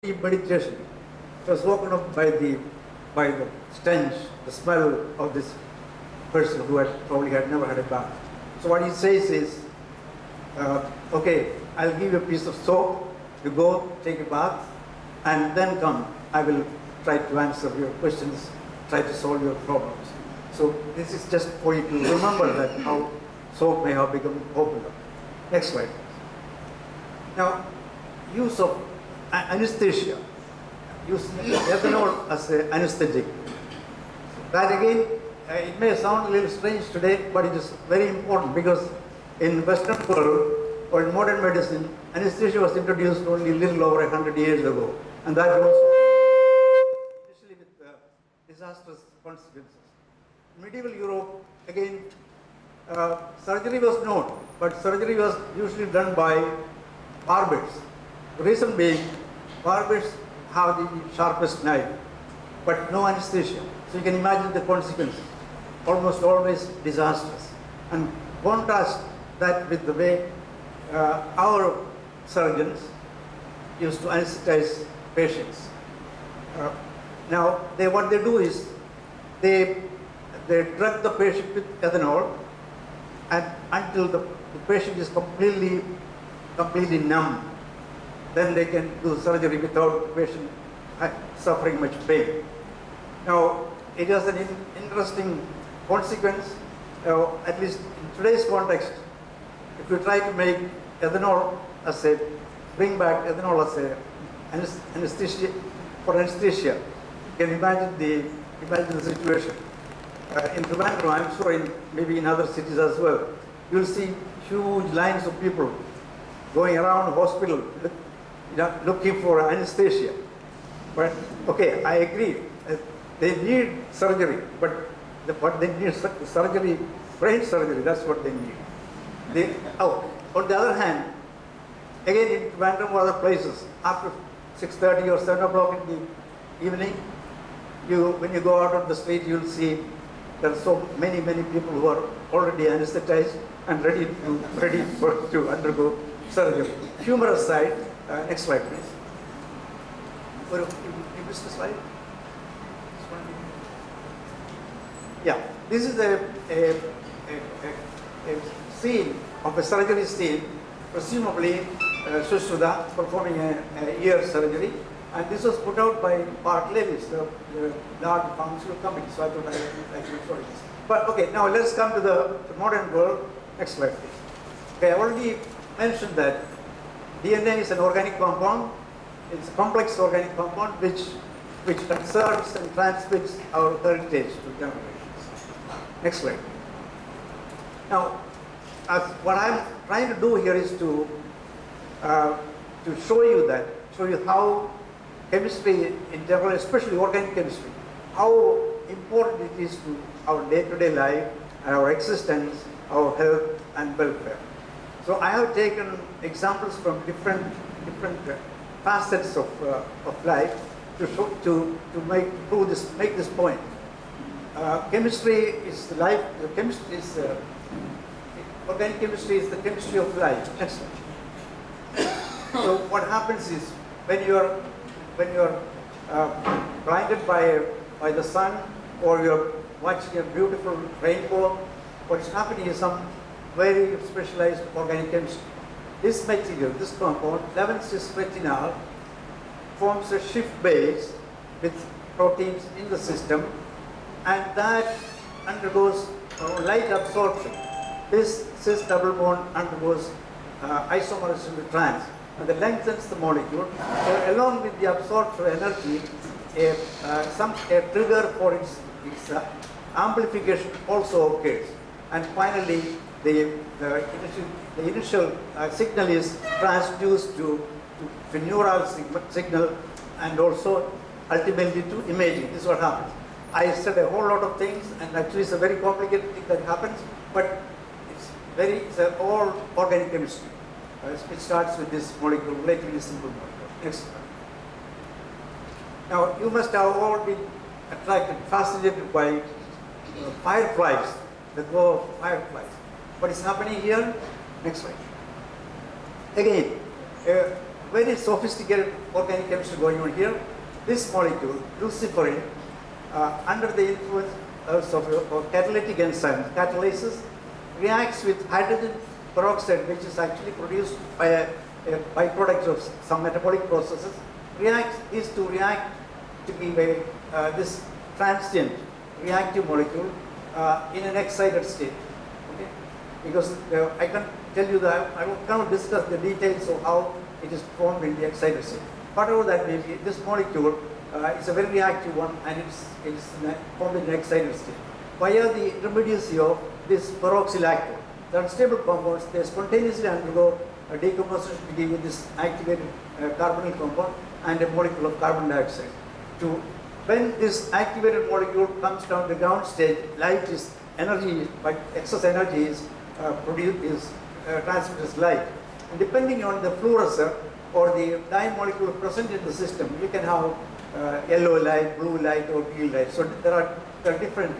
deep meditation. He was woken up by the stench, the smell of this person who had probably had never had a bath. So what he says is, okay, I'll give you a piece of soap, you go take a bath, and then come. I will try to answer your questions, try to solve your problems. So this is just for you to remember that how soap may have become popular. Next slide. Now, use of anesthesia, use ethanol as an anesthetic. That again, it may sound a little strange today, but it is very important because in Western world or in modern medicine, anesthesia was introduced only a little over 100 years ago, and that also initially with disastrous consequences. In medieval Europe, again, surgery was known, but surgery was usually done by barbers. The reason being, barbers have the sharpest knife, but no anesthesia. So you can imagine the consequences, almost always disastrous. And contrast that with the way our surgeons used to anesthetize patients. Now, what they do is, they drug the patient with ethanol, and until the patient is completely numb, then they can do surgery without the patient suffering much pain. Now, it has an interesting consequence, at least in today's context. If you try to make ethanol bring back ethanol as a anesthesia, for anesthesia, you can imagine the situation. In Trivandrum, I'm sure maybe in other cities as well, you'll see huge lines of people going around the hospital looking for anesthesia. But okay, I agree, they need surgery, but what they need is surgery, brain surgery, that's what they need. On the other hand, again in Trivandrum or other places, after 6:30 or 7 o'clock in the evening, when you go out on the street, you'll see there are so many people who are already anesthetized and ready to undergo surgery. Humor aside, next slide, please. You missed the slide? Yeah, this is a scene of a surgery scene, presumably Sushruta performing a ear surgery, and this was put out by Park Levis, the large pharmaceutical company. So I thought I should show this. But okay, now let's come to the modern world. Next slide, please. Okay, I already mentioned that DNA is an organic compound. It's a complex organic compound which conserves and transmits our heritage to generations. Next slide. Now, what I'm trying to do here is to show you how chemistry in general, especially organic chemistry, how important it is to our day-to-day life and our existence, our health and welfare. So I have taken examples from different facets of life to make this point. Chemistry is life. Organic chemistry is the chemistry of life. Next slide. So what happens is when you are blinded by the sun, or you're watching a beautiful rainbow, what is happening is some very specialized organic chemistry. This material, this compound, 11-cis-retinal, forms a shift base with proteins in the system, and that undergoes light absorption. This cis double bond undergoes isomerism to trans, and that lengthens the molecule. So along with the absorption energy, a trigger for its amplification also occurs. And finally, the initial signal is transduced to neural signal, and also ultimately to imaging. This is what happens. I said a whole lot of things, and actually it's a very complicated thing that happens, but it's all organic chemistry. It starts with this molecule, relatively simple molecule. Next slide. Now, you must have all been attracted, fascinated by fireflies, the glow of fireflies. What is happening here? Next slide. Again, very sophisticated organic chemistry going on here. This molecule, luciferin, under the influence of catalytic enzyme, catalysis, reacts with hydrogen peroxide, which is actually produced by a byproduct of some metabolic processes. These two react to give this transient reactive molecule in an excited state. Okay? Because I can tell you that I cannot discuss the details of how it is formed in the excited state. Whatever that may be, this molecule is a very reactive one, and it's formed in an excited state. Via the intermediacy of this peroxylactone, the unstable compounds, they spontaneously undergo a decomposition to give you this activated carbonyl compound and a molecule of carbon dioxide. When this activated molecule comes down the ground stage, light is energy, but excess energy is transmitted as light. And depending on the fluorescer or the dye molecule present in the system, you can have yellow light, blue light, or teal light. So there are different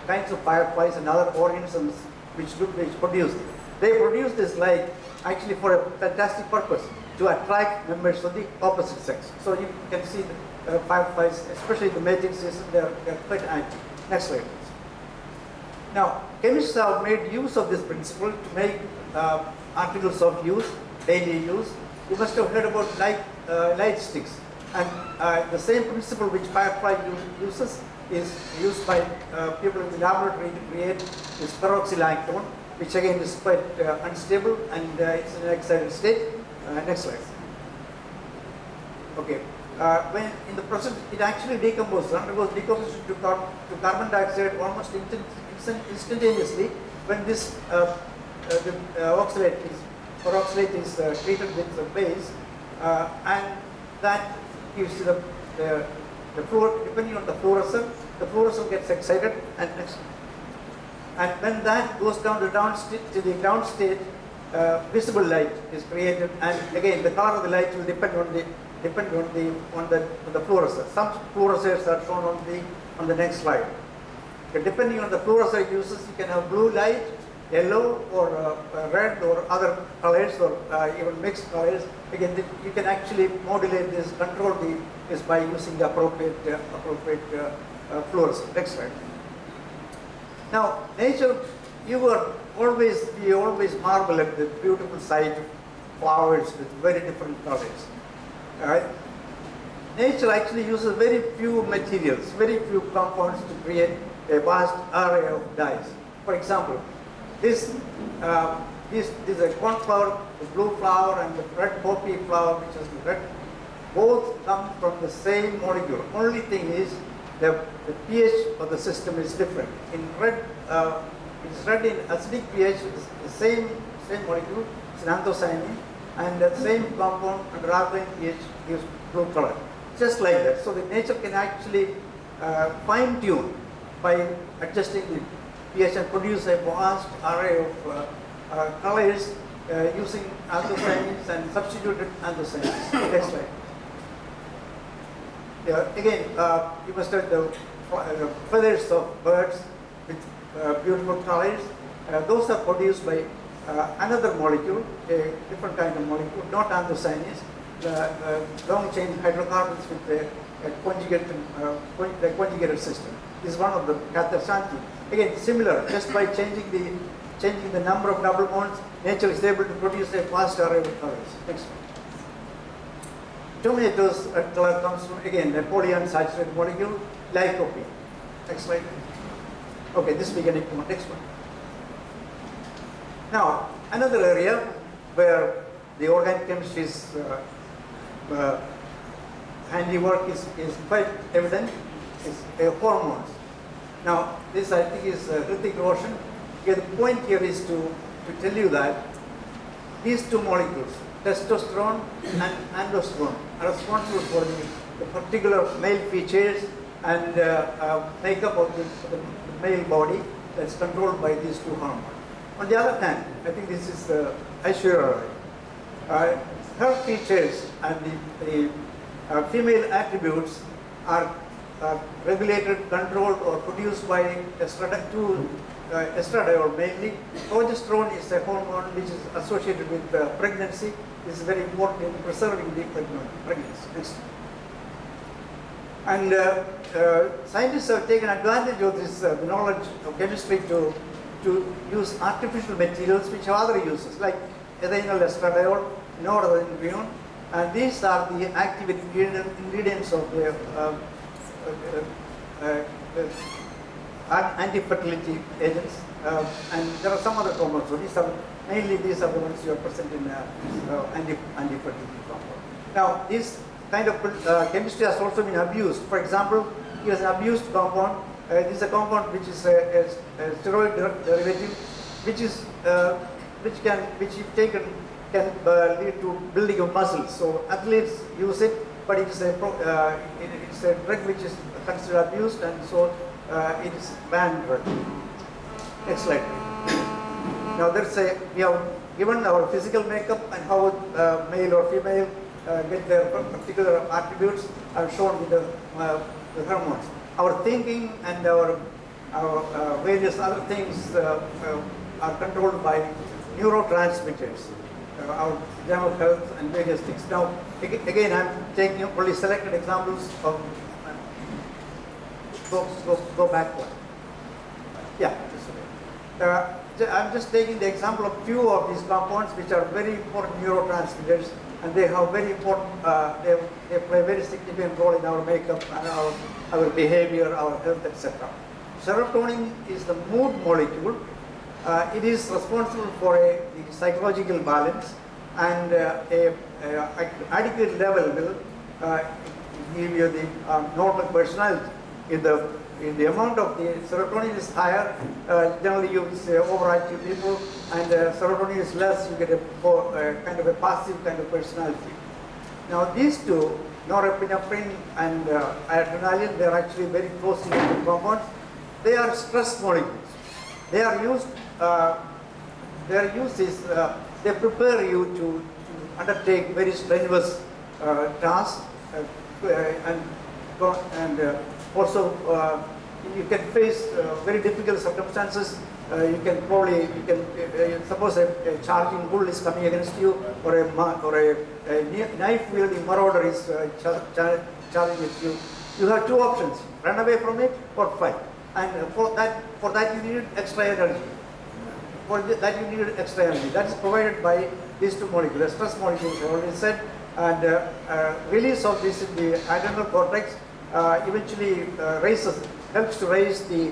kinds of fireflies and other organisms which produce. They produce this light actually for a fantastic purpose, to attract members of the opposite sex. So you can see the fireflies, especially the mating season, they're quite active. Next slide, please. Now, chemists have made use of this principle to make articles of use, daily use. You must have heard about light sticks. And the same principle which firefly uses is used by people in the laboratory to create this peroxylactone, which again is quite unstable, and it's in an excited state. Next slide. Okay. When in the process, it actually undergoes decomposition to carbon dioxide almost instantaneously when this peroxylate is treated with the base, and that gives the depending on the fluorescer gets excited, and when that goes down to the ground state, visible light is created, and again the color of the light will depend on the fluorescer. Some fluorescers are shown on the next slide. Depending on the fluorescer uses, you can have blue light, yellow, or red, or other colors, or even mixed colors. Again, you can actually modulate this, control this by using the appropriate fluorescer. Next slide. Now, nature, we always marvel at the beautiful sight of flowers with very different colors. Nature actually uses very few materials, very few compounds to create a vast array of dyes. For example, this is a cornflower, the blue flower, and the red poppy flower, which is red. Both come from the same molecule. Only thing is the pH of the system is different. In red, it's red in acidic pH, it's the same molecule, it's an anthocyanin, and the same compound under alkaline pH gives blue color. Just like that. So the nature can actually fine-tune by adjusting the pH and produce a vast array of colors using anthocyanins and substituted anthocyanins. Next slide. Again, you must have the feathers of birds with beautiful colors. Those are produced by another molecule, a different kind of molecule, not anthocyanins, long chain hydrocarbons with a conjugated system. This is one of the cathasanthi. Again, similar, just by changing the number of double bonds, nature is able to produce a vast array of colors. Next one. Tomatoes color comes from, again, a polyunsaturated molecule, lycopene. Next slide. Okay, this we can ignore. Next one. Now, another area where the organic chemistry's handiwork is quite evident is hormones. Now, this I think is Hrithik Roshan. Okay, the point here is to tell you that these two molecules, testosterone and androsterone, are responsible for the particular male features and makeup of the male body that's controlled by these two hormones. On the other hand, I think this is Aishwarya Rai. Her features and the female attributes are regulated, controlled, or produced by estradiol mainly. Progesterone is a hormone which is associated with pregnancy, This is very important in preserving the pregnancy. Next. And scientists have taken advantage of this knowledge of chemistry to use artificial materials which have other uses, like ethynyl estradiol, norethindrone, and these are the active ingredients of the anti-fertility agents, and there are some other compounds. So these are the ones you are present in anti-fertility compound. Now, this kind of chemistry has also been abused. For example, here's an abused compound. This is a compound which is a steroid derivative, which if taken can lead to building of muscles. So athletes use it, but it's a drug which is considered abused, and so it is banned drug. Next slide. Now we have given our physical makeup and how male or female get their particular attributes are shown with the hormones. Our thinking and our various other things are controlled by neurotransmitters, our general health and various things. Now, again, I'm taking only selected examples of. Go back one. Yeah. I'm just taking the example of few of these compounds which are very important neurotransmitters, and they have very important. They play a very significant role in our makeup and our behavior, our health, etc. Serotonin is the mood molecule. It is responsible for the psychological balance, and adequate level will give you the normal personality. If the amount of the serotonin is higher, generally you will say overactive people, and serotonin is less, you get a kind of a passive kind of personality. Now these two, norepinephrine and adrenaline, they are actually very closely linked compounds. They are stress molecules. Their use is they prepare you to undertake very strenuous tasks and also you can face very difficult circumstances. You can suppose a charging bull is coming against you, or a knife wielding marauder is charging at you. You have two options: run away from it or fight. And for that you need extra energy. That is provided by these two molecules, stress molecules, I already said, and release of this in the adrenal cortex eventually helps to raise the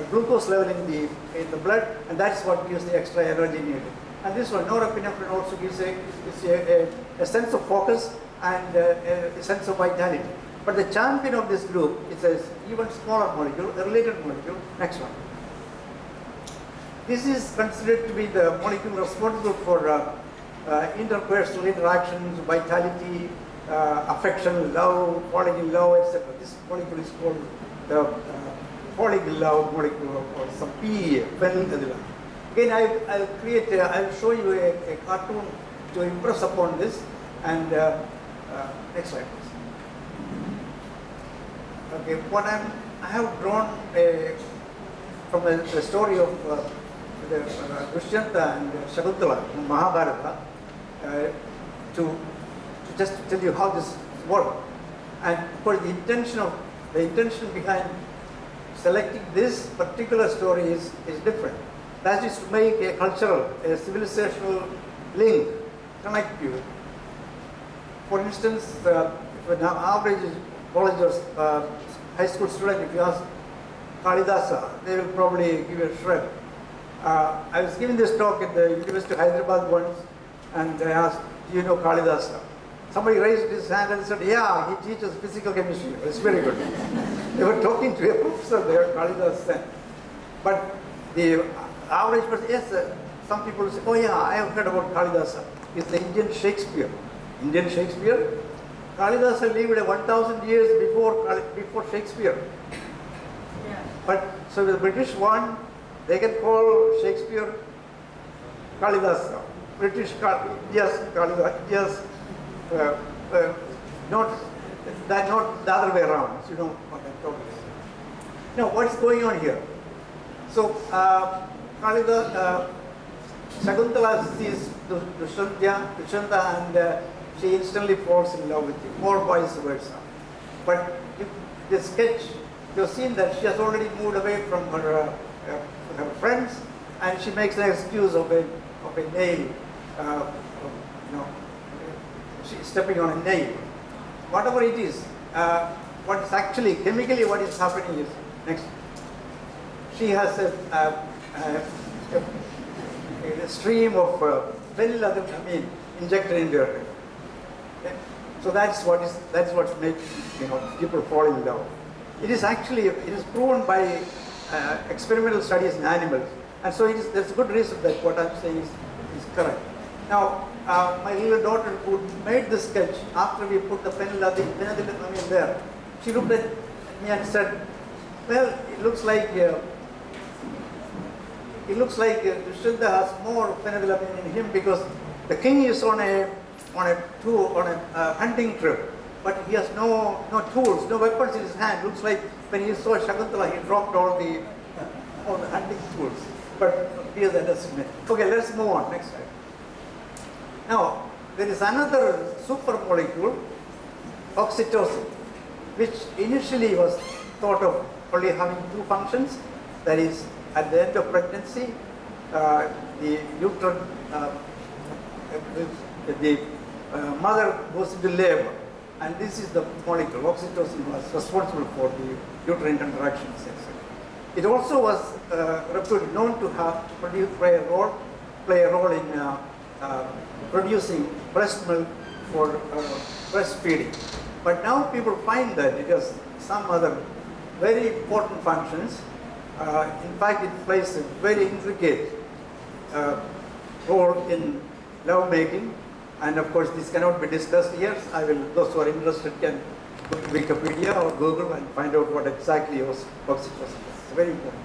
glucose level in the blood, and that's what gives the extra energy needed. And this one, norepinephrine, also gives a sense of focus and a sense of vitality. But the champion of this group is an even smaller molecule, a related molecule. Next one. This is considered to be the molecule responsible for interpersonal interactions, vitality, affection, love, falling in love, etc. This molecule is called the falling in love molecule, or some P. Again, I'll show you a cartoon to impress upon this. And next slide, please. Okay, I have drawn from the story of the Dushyanta and Shakuntala in Mahabharata to just tell you how this works. And for the intention behind selecting this particular story is different. That is to make a cultural, a civilizational link, connect you. For instance, if an average college or high school student, if you ask Kalidasa, they will probably give a shrug. I was giving this talk at the University of Hyderabad once, and I asked, do you know Kalidasa? Somebody raised his hand and said, yeah, he teaches physical chemistry. It's very good. They were talking to a professor there, Kalidasa. But the average person, yes, some people say, oh yeah, I have heard about Kalidasa. He's the Indian Shakespeare. Kalidasa lived 1,000 years before Shakespeare. Yeah. But so the British one, they can call Shakespeare Kalidasa. British Kalidasa, not the other way around. So you know what I'm talking about. Now, what's going on here? So Kalidasa, Shakuntala sees Dushyanta and she instantly falls in love with him, or vice versa. But if the sketch, you've seen that she has already moved away from her friends, and she makes an excuse of a nail, she's stepping on a nail. Whatever it is, what is actually, chemically what is happening is, next, she has a stream of phenylethylamine injected into her head. Okay? So that's what's making people fall in love. It is proven by experimental studies in animals, and so there's a good reason that what I'm saying is correct. Now, my little daughter who made this sketch after we put the phenylethylamine there, she looked at me and said, "Well, it looks like Dushyanta has more phenylethylamine in him because the king is on a hunting trip, but he has no tools, no weapons in his hand. Looks like when he saw Shakuntala, he dropped all the hunting tools. But here's the understatement. Okay, let's move on. Next slide. Now, there is another super molecule, oxytocin, which initially was thought of only having two functions. That is, at the end of pregnancy, the mother goes into labor, and this is the molecule. Oxytocin was responsible for the uterine contractions, etc. It also was reputed known to have play a role in producing breast milk for breastfeeding. But now people find that it has some other very important functions. In fact, it plays a very intricate role in love making, and of course this cannot be discussed here. Those who are interested can go to Wikipedia or Google and find out what exactly oxytocin is. It's very important.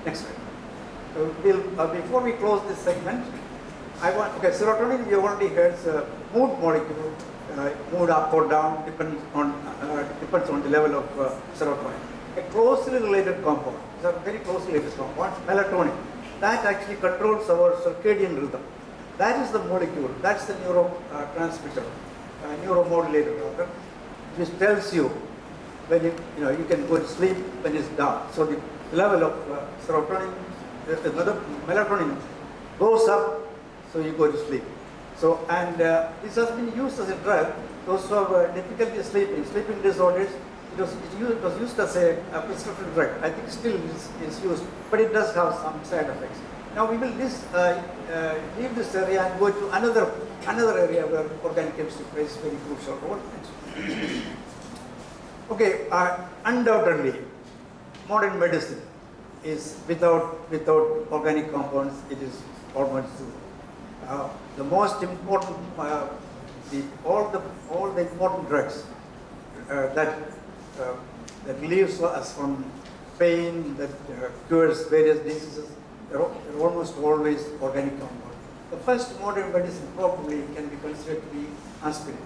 Next slide. Before we close this segment, serotonin, we already heard, is a mood molecule. Mood up or down depends on the level of serotonin. A closely related compound, it's a very closely related compound, melatonin, that actually controls our circadian rhythm. That is the molecule, that's the neurotransmitter, neuromodulator rather, which tells you when you can go to sleep when it's dark. So the level of serotonin, melatonin goes up, so you go to sleep. So, and this has been used as a drug. Those who have difficulty sleeping disorders, it was used as a prescription drug. I think still is used, but it does have some side effects. Now we will leave this area and go to another area where organic chemistry plays very crucial role. Okay, undoubtedly, modern medicine is without organic compounds. It is almost zero. The most important, all the important drugs that relieves us from pain, that cures various diseases, they're almost always organic compounds. The first modern medicine probably can be considered to be aspirin.